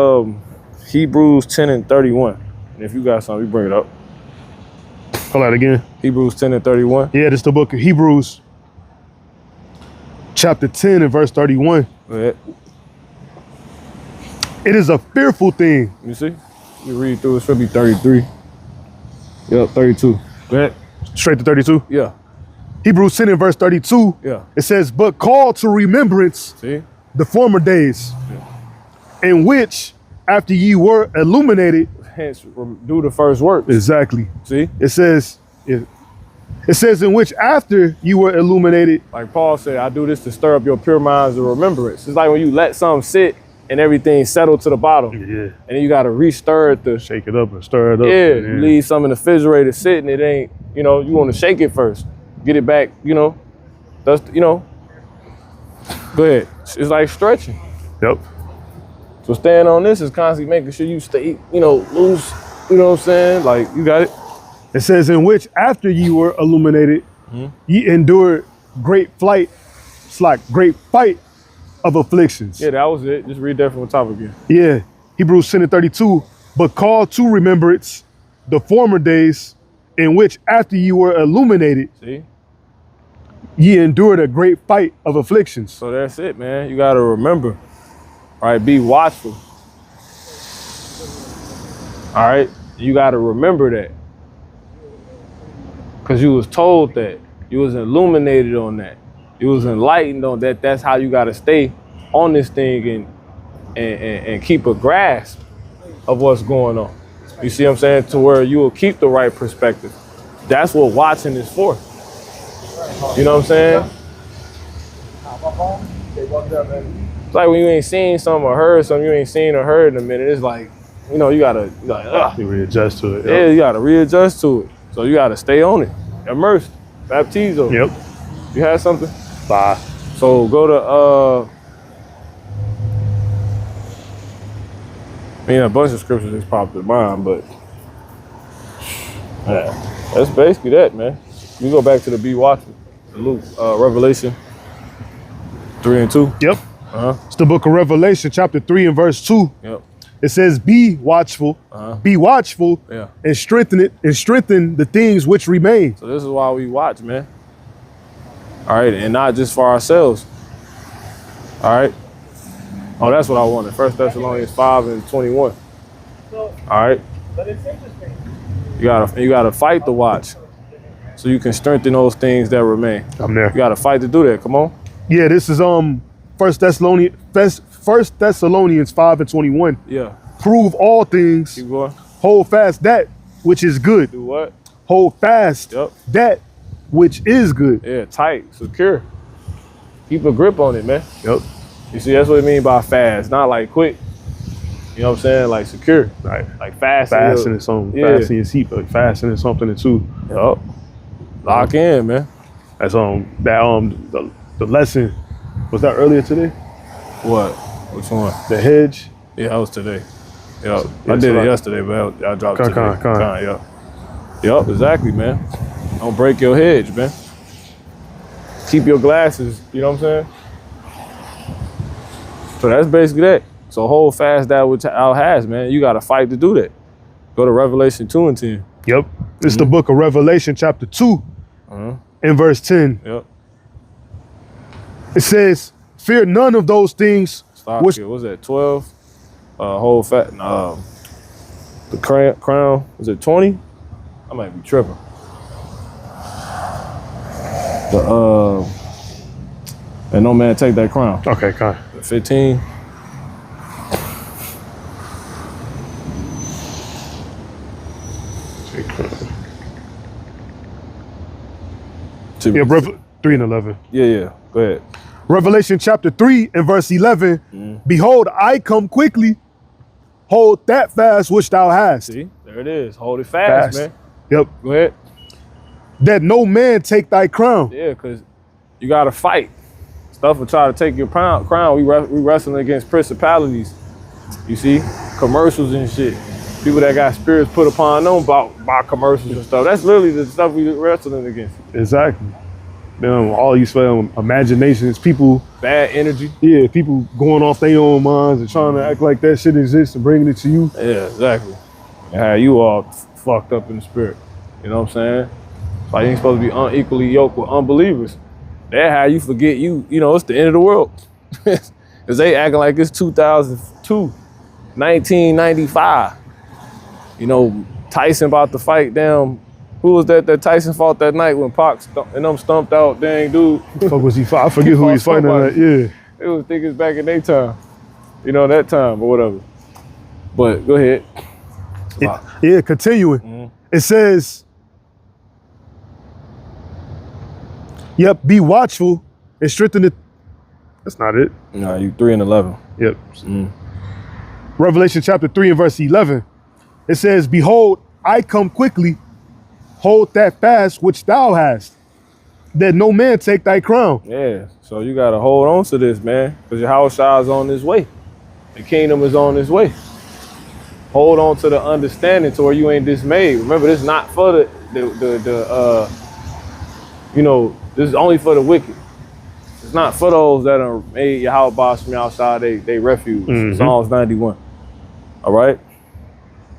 Hebrews 10 and 31. And if you got something, you bring it up. Call that again. Hebrews 10 and 31. Yeah, this is the book of Hebrews, chapter 10 and verse 31. Go ahead. It is a fearful thing. You see? You read through, it should be 33. Yep, 32. Go ahead. Straight to 32. Yeah. Hebrews 10 and verse 32. Yeah. It says, but call to remembrance See? the former days, in which after ye were illuminated. Hence, do the first works. Exactly. See? It says in which after you were illuminated. Like Paul said, I do this to stir up your pure minds of remembrance. It's like when you let something sit and everything settle to the bottom. Yeah. And then you got to re-stir it to shake it up and stir it up. Yeah, you leave something in the refrigerator sitting, it ain't, you know, you want to shake it first. Get it back, you know. That's, you know. Go ahead. It's like stretching. Yep. So staying on this is constantly making sure you stay, you know, loose, you know what I'm saying? Like, you got it. It says, in which after you were illuminated, ye endured great fight of afflictions. Yeah, that was it. Just read that from the top again. Yeah. Hebrews 10 and 32. But call to remembrance the former days, in which after you were illuminated, See? ye endured a great fight of afflictions. So that's it, man. You got to remember. All right, be watchful. All right, you got to remember that. Because you was told that. You was illuminated on that. You was enlightened on that. That's how you got to stay on this thing and keep a grasp of what's going on. You see what I'm saying? To where you will keep the right perspective. That's what watching is for. You know what I'm saying? It's like when you ain't seen something or heard something you ain't seen or heard in a minute. It's like, you know, you gotta you readjust to it. Yeah, you gotta readjust to it. So you gotta stay on it. Immersed. Baptizo. Yep. You had something? Bye. So go to I mean, a bunch of scriptures just popped in mind, but yeah, that's basically that, man. You go back to the be watchful. Luke, Revelation 3 and 2. Yep. It's the book of Revelation, chapter 3 and verse 2. Yep. It says, be watchful, Yeah. and strengthen the things which remain. So this is why we watch, man. All right, and not just for ourselves. All right. Oh, that's what I wanted. 1 Thessalonians 5 and 21. All right. But it's interesting. You gotta fight the watch, so you can strengthen those things that remain. I'm there. You gotta fight to do that. Come on. Yeah, this is 1 Thessalonians 5 and 21. Yeah. Prove all things. Keep going. Hold fast that which is good. Do what? Hold fast Yep. that which is good. Yeah. Tight. Secure. Keep a grip on it, man. Yep. You see, that's what I mean by fast. Not like quick. You know what I'm saying? Like secure. Right. Like fast. Fastening something. Yeah. Fastening your seatbelt. Fastening something too. Yup. Lock in, man. That's the lesson. Was that earlier today? What? Which one? The hedge. Yeah, that was today. Yup. Yeah, I did so it yesterday, but I dropped it today. Con. Yup. Yup, exactly, man. Don't break your hedge, man. Keep your glasses, you know what I'm saying? So that's basically that. So hold fast that which Al has, man. You got to fight to do that. Go to Revelation 2 and 10. Yep. It's the book of Revelation, chapter 2, and verse 10. Yep. It says, fear none of those things. Stop here. What was that, 12? Hold fast. The crown, was it 20? I might be tripping. And no man take that crown. Okay, con. 15. Yeah, 3 and 11. Yeah. Go ahead. Revelation chapter 3 and verse 11. Behold, I come quickly. Hold that fast which thou hast. See, there it is. Hold it fast, man. Yep. Go ahead. That no man take thy crown. Yeah, because you got to fight. Stuff will try to take your crown. We wrestling against principalities. You see, commercials and shit. People that got spirits put upon them about commercials and stuff. That's literally the stuff we wrestling against. Exactly. all these imaginations, people, Bad energy. yeah, people going off their own minds and trying to act like that shit exists and bringing it to you. Yeah, exactly. And how you all fucked up in the spirit. You know what I'm saying? Like you ain't supposed to be unequally yoked with unbelievers. That's how you forget you know, it's the end of the world. Cause they acting like it's 2002, 1995. You know, Tyson about to fight down. Who was that Tyson fought that night when Pac and them stumped out, dang dude? Fuck was he fight? I forget who he was fighting that. Yeah. It was thinking back in their time. You know, that time or whatever. But go ahead. Yeah, continuing. Mm-hmm. It says, yep, be watchful and strengthen it. That's not it. No, you 3 and 11. Yep. Revelation chapter 3 and verse 11. It says, behold, I come quickly. Hold that fast which thou hast, that no man take thy crown. Yeah, so you got to hold on to this, man, because your house is on this way. The kingdom is on this way. Hold on to the understanding to where you ain't dismayed. Remember, this is not for the you know, this is only for the wicked. It's not for those that are made your house boss from outside they refuge. Mm-hmm. Psalms 91. All right?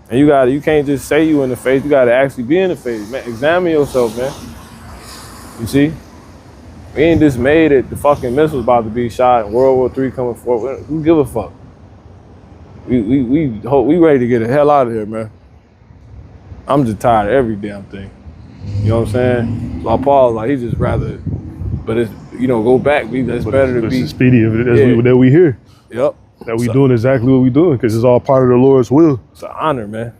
And you can't just say you in the faith, you gotta actually be in the faith. Man, examine yourself, man. You see? We ain't dismayed that the fucking missile's about to be shot and World War III coming forward. Who give a fuck? We ready to get the hell out of here, man. I'm just tired of every damn thing. You know what I'm saying? So Paul's like, he just rather, but it's, you know, go back. It's better to be expedient that we hear. Yep. That we doing exactly what we doing because it's all part of the Lord's will. It's an honor, man.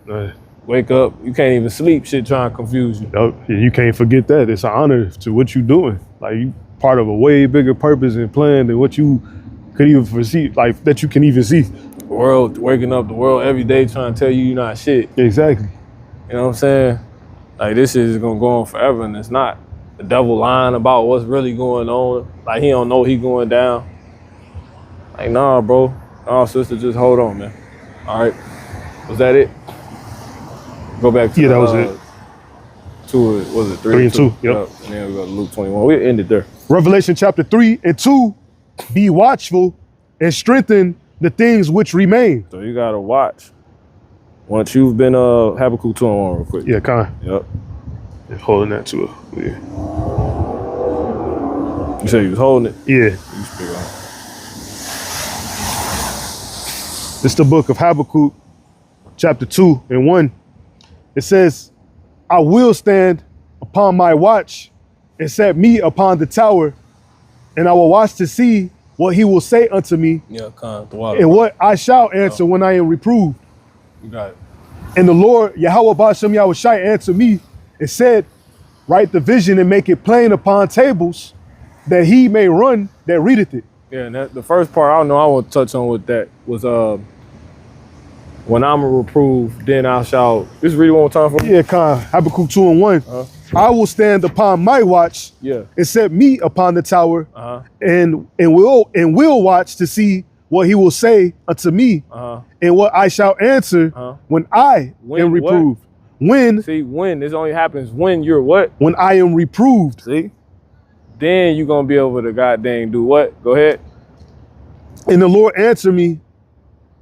Wake up. You can't even sleep. Shit trying to confuse you. Yep. You can't forget that. It's an honor to what you doing. Like you part of a way bigger purpose and plan than what you could even foresee, like that you can even see. The world, waking up the world every day trying to tell you you're not shit. Exactly. You know what I'm saying? Like this shit is gonna go on forever and it's not. The devil lying about what's really going on. Like he don't know he going down. Like nah, bro. Oh, sister, just hold on, man. All right. Was that it? Go back to that was it. Was it 3 and 2? Yep. And then we go to Luke 21. We ended there. Revelation chapter 3 and 2. Be watchful and strengthen the things which remain. So you gotta watch. Once you've been Habakkuk 2 and 1 real quick. Yeah, kind. Yep. Holding that to it. Yeah. You said you was holding it? Yeah. You speak on it. This is the book of Habakkuk, chapter 2 and 1. It says, I will stand upon my watch and set me upon the tower, and I will watch to see what he will say unto me, the water. And what I shall answer when I am reproved. You got it. And the Lord, Yahweh Ba'ashem Yahushai, answered me and said, write the vision and make it plain upon tables, that he may run that readeth it. Yeah, and the first part I want to touch on with that was when I'm reproved, then I shall. This read one more time for me. Yeah, Habakkuk 2 and 1. I will stand upon my watch, and set me upon the tower, and will watch to see what he will say unto me, and what I shall answer when I am reproved. When this only happens when you're what? When I am reproved. See? Then you're gonna be able to goddamn do what? Go ahead. And the Lord answered me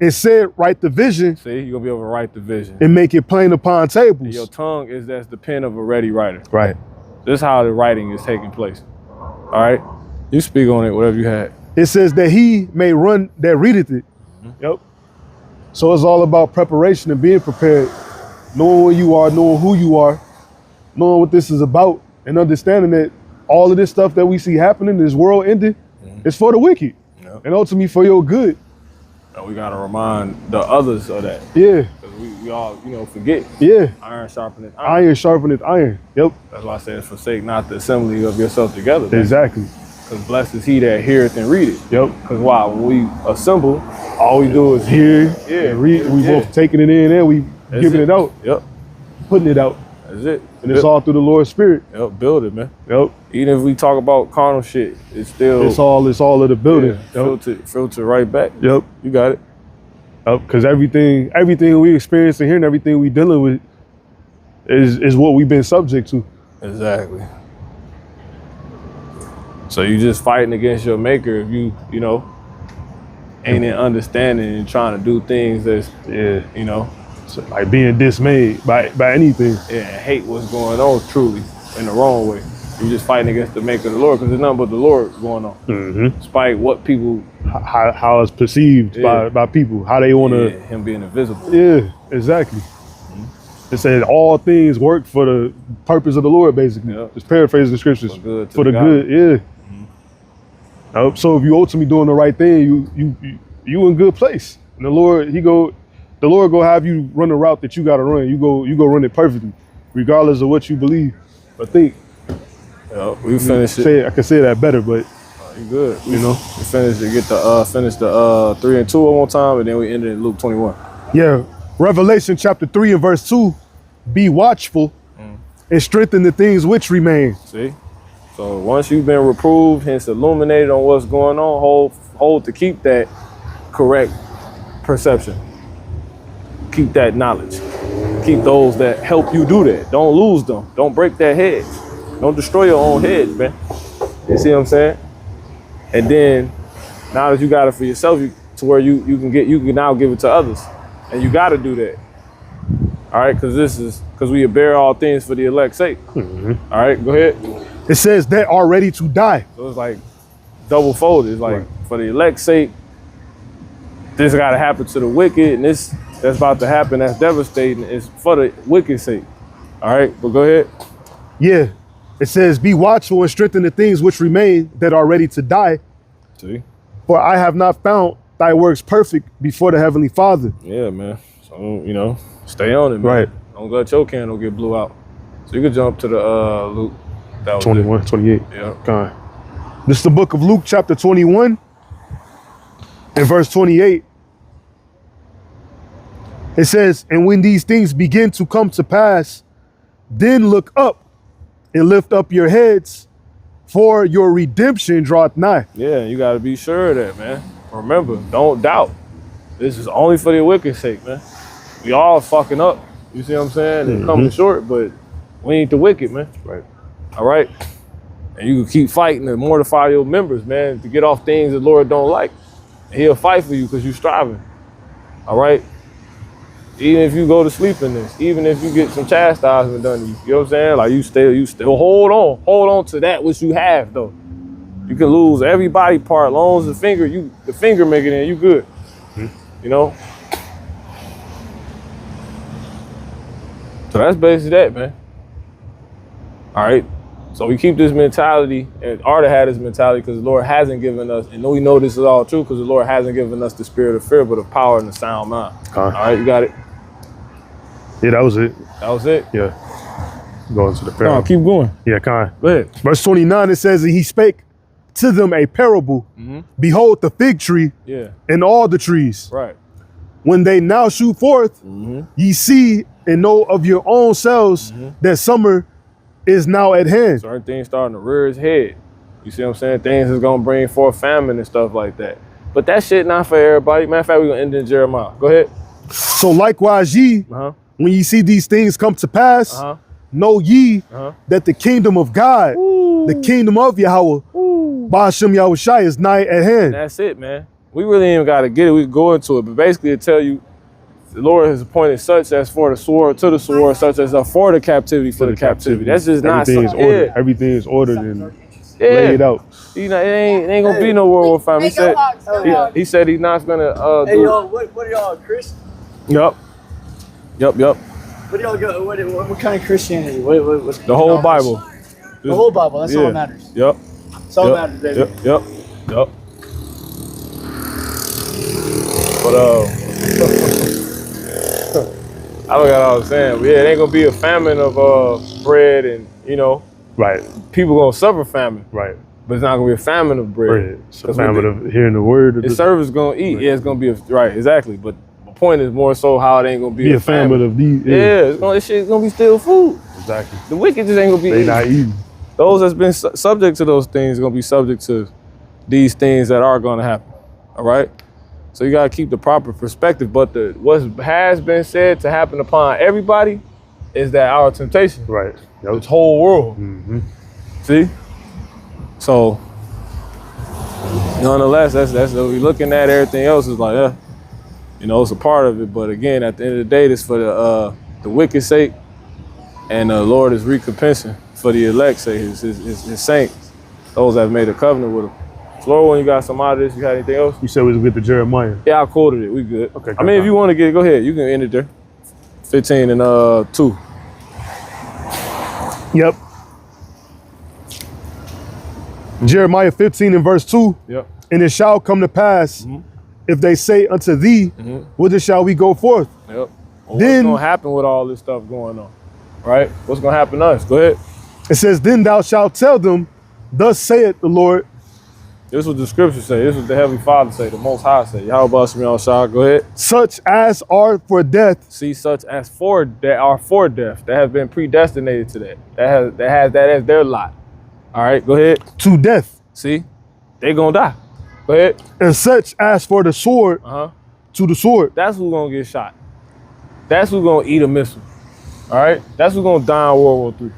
and said, write the vision. See, you're gonna be able to write the vision. And make it plain upon tables. And your tongue that's the pen of a ready writer. Right. This is how the writing is taking place. All right? You speak on it, whatever you had. It says that he may run that readeth it. Yep. So it's all about preparation and being prepared, knowing where you are, knowing who you are, knowing what this is about, and understanding that all of this stuff that we see happening, this world ending, is for the wicked. And ultimately for your good. And we gotta remind the others of that. Yeah. Because we all, forget. Yeah. Iron sharpeneth iron. Iron sharpeneth iron. Yep. That's why I said forsake not the assembly of yourself together. Man. Exactly. Because blessed is he that heareth and readeth. Yep. Because why? When we assemble, all we do is hear, and read. We both taking it in and we giving it out. Yep. Putting it out. That's it. And it's all through the Lord's Spirit. Yep, build it, man. Yep. Even if we talk about carnal shit, it's still it's all of the building. Filter right back. Yep. You got it. Yep. Because everything we experiencing here and everything we dealing with is what we've been subject to. Exactly. So you just fighting against your maker if you know, ain't in understanding and trying to do things that's, you know. So like being dismayed by anything. Yeah, and hate what's going on truly in the wrong way. You just fighting against the maker of the Lord because there's nothing but the Lord going on. Despite what people... How it's perceived by people, how they want to... him being invisible. Yeah, exactly. It said all things work for the purpose of the Lord, basically. Yep. Just paraphrase the scriptures. For the good, So if you ultimately doing the right thing, you in good place. And the Lord go have you run the route that you gotta run. You go run it perfectly, regardless of what you believe or think. We finished it. I can say that better, but you good. You know, we finished to get the finish the 3 and 2 one more time, and then we ended in Luke 21. Yeah, Revelation chapter 3 and verse 2. Be watchful and strengthen the things which remain. See, so once you've been reproved, hence illuminated on what's going on, hold to keep that correct perception. Keep that knowledge. Keep those that help you do that. Don't lose them. Don't break that hedge. Don't destroy your own hedge, man. You see what I'm saying? And then now that you got it for yourself, to where you can now give it to others, and you got to do that. All right, because we bear all things for the elect's sake. All right, go ahead. It says they are ready to die. So it's like double folded. It's like for the elect's sake, this got to happen to the wicked, and this that's about to happen. That's devastating. It's for the wicked's sake. All right, but go ahead. Yeah. It says, be watchful and strengthen the things which remain that are ready to die. See? For I have not found thy works perfect before the Heavenly Father. Yeah, man. So, you know, stay on it, man. Right. Don't let your candle get blew out. So you can jump to the Luke. That was 21, 28. Yeah. God. This is the book of Luke, chapter 21, and verse 28. It says, and when these things begin to come to pass, then look up and lift up your heads, for your redemption draweth nigh. Yeah, you got to be sure of that, man. Remember, don't doubt. This is only for the wicked's sake, man. We all fucking up. You see what I'm saying? And coming short, but we ain't the wicked, man. Right. All right? And you can keep fighting and mortify your members, man, to get off things the Lord don't like. And he'll fight for you because you're striving. All right? Even if you go to sleep in this, even if you get some chastisement done to you, you know what I'm saying? Like you still hold on to that which you have though. You can lose every body part, long as the finger make it in, you good. You know? So that's basically that, man. All right. So we keep this mentality, and Arda had this mentality because the Lord hasn't given us, and we know this is all true because the Lord hasn't given us the spirit of fear, but of power and a sound mind. All right, you got it? Yeah, that was it. That was it? Yeah. Going to the parable. Keep going. Yeah, Con. Go ahead. Verse 29, it says, and he spake to them a parable. Behold the fig tree and all the trees. Right. When they now shoot forth, ye see and know of your own selves that summer is now at hand. Certain things starting to rear its head. You see what I'm saying? Things is gonna bring forth famine and stuff like that. But that shit not for everybody. Matter of fact, we're gonna end in Jeremiah. Go ahead. So likewise ye, when ye see these things come to pass, know ye that the kingdom of God, the kingdom of Yahweh, Ba'ashem Yahushai is nigh at hand. And that's it, man. We really ain't even gotta get it. We can go into it. But basically it tell you the Lord has appointed such as for the sword, to the sword, such as for the captivity, for the captivity. That's just everything not is ordered. Everything is ordered and laid out. You know, it ain't gonna be no World War V. He said he's not gonna Hey y'all, what are y'all, Christian? Yup. What do y'all go? What kind of Christianity? What the whole Bible. The whole Bible. That's all that matters. Yep. That's all that matters, baby. Yep. But I forgot what I was saying. But yeah, it ain't gonna be a famine of bread and Right. People gonna suffer famine. Right. But it's not gonna be a famine of bread. It's a famine of hearing the word. The servant's gonna eat. Right. Yeah, it's gonna be right, exactly. But the point is more so how it ain't gonna be a famine of these. This shit's gonna be still food. Exactly. The wicked just ain't gonna be They not eating. Those that's been subject to those things are gonna be subject to these things that are gonna happen. All right? So you gotta keep the proper perspective. But what has been said to happen upon everybody is that our temptation. Right. This whole world. See? So nonetheless, that's what we're looking at. Everything else is like, it's a part of it. But again, at the end of the day, this for the wicked sake, and the Lord is recompensing for the elect's sake, his saints, those that have made a covenant with him. Lord, when you got some out of this, you got anything else? You said we was good to Jeremiah. Yeah, I quoted it. We good. Okay. I mean, if you want to get it, go ahead. You can end it there. 15 and 2. Yep. Jeremiah 15 and verse 2. Yep. And it shall come to pass, if they say unto thee, whither shall we go forth? Yep. Well, Then, what's going to happen with all this stuff going on? Right? What's going to happen to us? Go ahead. it says, then thou shalt tell them, thus saith the Lord. This is what the scripture say. This is what the Heavenly Father say. The Most High say. Yahweh Shemel Shah. Go ahead. Such as are for death. See, such as that are for death, that have been predestinated to that. That has that as their lot. All right, go ahead. To death. See, they gonna die. Go ahead. And such as for the sword, to the sword. That's who's gonna get shot. That's who's gonna eat a missile. All right, that's who's gonna die in World War III.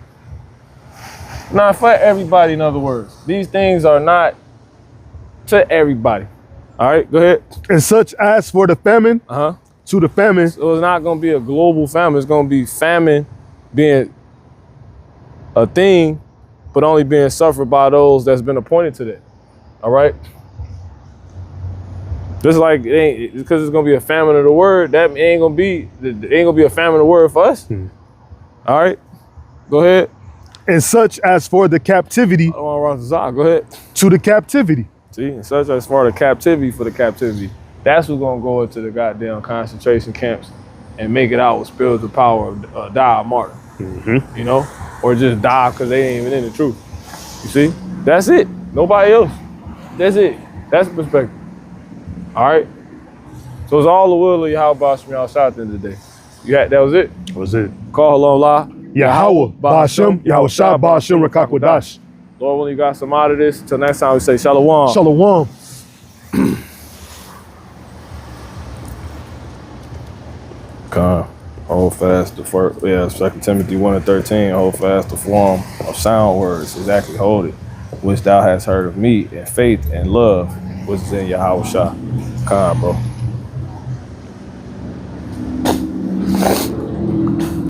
Not for everybody, in other words. These things are not to everybody. All right, go ahead. And such as for the famine, to the famine. So it's not gonna be a global famine. It's gonna be famine being a thing, but only being suffered by those that's been appointed to that. All right. Just like it ain't, because it's gonna be a famine of the word. That ain't gonna be a famine of the word for us. All right. Go ahead. And such as for the captivity, I don't want to run the Zah. Go ahead. to the captivity. See, and such as for the captivity for the captivity. That's who's gonna go into the goddamn concentration camps and make it out with spiritual power of die a martyr. You know, or just die because they ain't even in the truth. You see, that's it. Nobody else. That's it. That's the perspective. All right. So it's all the will of Yahweh Shemel Shah at the end of the day. That was it. That was it. Call hello la. Yahweh, Ba'ashem, Yahweh Shah, Ba'ashem, Rakakwadash. Lord, when you got some out of this, until next time we say Shalom. Shalom. Hold fast the first, 2 Timothy 1 and 13, hold fast the form of sound words, exactly hold it, which thou hast heard of me, in faith and love, which is in Yahweh Shah. Bro.